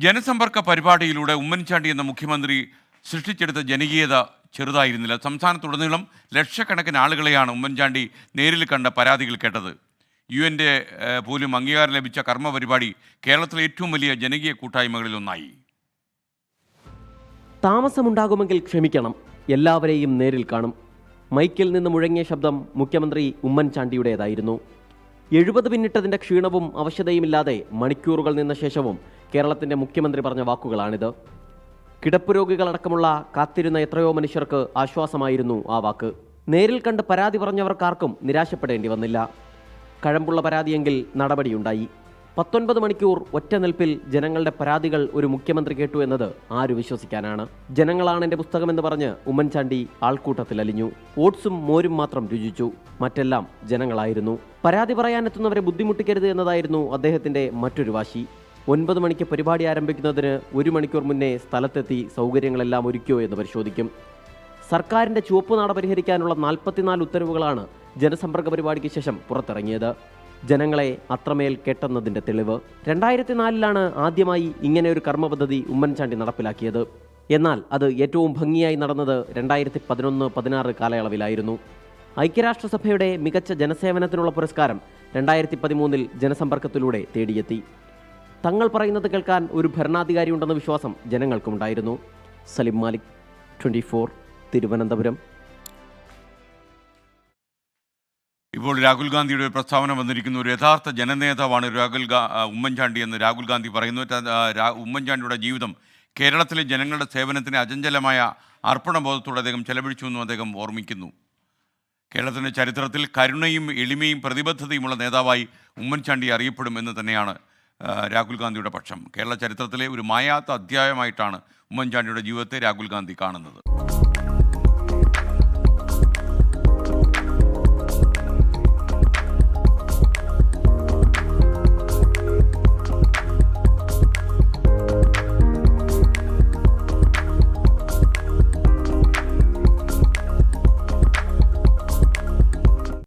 ജനസമ്പർക്ക പരിപാടിയിലൂടെ ഉമ്മൻചാണ്ടി എന്ന മുഖ്യമന്ത്രി സൃഷ്ടിച്ചെടുത്ത ജനകീയത ചെറുതായിരുന്നില്ല. സംസ്ഥാനത്തുടനീളം ലക്ഷക്കണക്കിന് ആളുകളെയാണ് ഉമ്മൻചാണ്ടി നേരിൽ കണ്ട പരാതികൾ കേട്ടത്. യുഎൻ്റെ പോലും അംഗീകാരം ലഭിച്ച കർമ്മ പരിപാടി കേരളത്തിലെ ഏറ്റവും വലിയ ജനകീയ കൂട്ടായ്മകളിലൊന്നായി. താമസമുണ്ടാകുമെങ്കിൽ ക്ഷമിക്കണം, എല്ലാവരെയും നേരിൽ കാണും. മൈക്കിൽ നിന്ന് മുഴങ്ങിയ ശബ്ദം മുഖ്യമന്ത്രി ഉമ്മൻചാണ്ടിയുടേതായിരുന്നു. 70 പിന്നിട്ടതിൻ്റെ ക്ഷീണവും അവശതയുമില്ലാതെ മണിക്കൂറുകൾ നിന്ന ശേഷവും കേരളത്തിൻ്റെ മുഖ്യമന്ത്രി പറഞ്ഞ വാക്കുകളാണിത്. കിടപ്പ് രോഗികളടക്കമുള്ള കാത്തിരുന്ന എത്രയോ മനുഷ്യർക്ക് ആശ്വാസമായിരുന്നു ആ വാക്ക്. നേരിൽ കണ്ട് പരാതി പറഞ്ഞവർക്കാർക്കും നിരാശപ്പെടേണ്ടി വന്നില്ല. കഴമ്പുള്ള പരാതിയെങ്കിൽ നടപടിയുണ്ടായി. 19 മണിക്കൂർ ഒറ്റ നിൽപ്പിൽ ജനങ്ങളുടെ പരാതികൾ ഒരു മുഖ്യമന്ത്രി കേട്ടു എന്നത് ആര് വിശ്വസിക്കാനാണ്? ജനങ്ങളാണ് എൻ്റെ പുസ്തകമെന്ന് പറഞ്ഞ് ഉമ്മൻചാണ്ടി ആൾക്കൂട്ടത്തിൽ അലിഞ്ഞു. ഓട്സും മോരും മാത്രം രുചിച്ചു, മറ്റെല്ലാം ജനങ്ങളായിരുന്നു. പരാതി പറയാനെത്തുന്നവരെ ബുദ്ധിമുട്ടിക്കരുത് എന്നതായിരുന്നു അദ്ദേഹത്തിൻ്റെ മറ്റൊരു വാശി. 9 മണിക്ക് പരിപാടി ആരംഭിക്കുന്നതിന് 1 മണിക്കൂർ മുന്നേ സ്ഥലത്തെത്തി സൗകര്യങ്ങളെല്ലാം ഒരുക്കിയോ എന്ന് പരിശോധിക്കും. സർക്കാരിൻ്റെ ചുവപ്പുനാട പരിഹരിക്കാനുള്ള 44 ഉത്തരവുകളാണ് ജനസമ്പർക്ക പരിപാടിക്ക് ശേഷം പുറത്തിറങ്ങിയത്. ജനങ്ങളെ അത്രമേൽ കേട്ടെന്നതിൻ്റെ തെളിവ്. 2004 ആദ്യമായി ഇങ്ങനെ ഒരു കർമ്മ പദ്ധതി ഉമ്മൻചാണ്ടി നടപ്പിലാക്കിയത്. എന്നാൽ അത് ഏറ്റവും ഭംഗിയായി നടന്നത് 2011-16 കാലയളവിലായിരുന്നു. ഐക്യരാഷ്ട്രസഭയുടെ മികച്ച ജനസേവനത്തിനുള്ള പുരസ്കാരം 2013 ജനസമ്പർക്കത്തിലൂടെ തേടിയെത്തി. തങ്ങൾ പറയുന്നത് കേൾക്കാൻ ഒരു ഭരണാധികാരി ഉണ്ടെന്ന വിശ്വാസം ജനങ്ങൾക്കുണ്ടായിരുന്നു. സലിം മാലിക്, 24, തിരുവനന്തപുരം. ഇപ്പോൾ രാഹുൽ ഗാന്ധിയുടെ ഒരു പ്രസ്താവന വന്നിരിക്കുന്നു. ഒരു യഥാർത്ഥ ജനനേതാവാണ് ഉമ്മൻചാണ്ടി എന്ന് രാഹുൽ ഗാന്ധി പറയുന്നു. ഉമ്മൻചാണ്ടിയുടെ ജീവിതം കേരളത്തിലെ ജനങ്ങളുടെ സേവനത്തിന് അചഞ്ചലമായ അർപ്പണബോധത്തോടെ അദ്ദേഹം ചെലവഴിച്ചു എന്നും അദ്ദേഹം ഓർമ്മിക്കുന്നു. കേരളത്തിൻ്റെ ചരിത്രത്തിൽ കരുണയും എളിമയും പ്രതിബദ്ധതയുമുള്ള നേതാവായി ഉമ്മൻചാണ്ടി അറിയപ്പെടുമെന്ന് തന്നെയാണ് രാഹുൽ ഗാന്ധിയുടെ പക്ഷം. കേരള ചരിത്രത്തിലെ ഒരു മായാത്ത അധ്യായമായിട്ടാണ് ഉമ്മൻചാണ്ടിയുടെ ജീവിതത്തെ രാഹുൽ ഗാന്ധി കാണുന്നത്.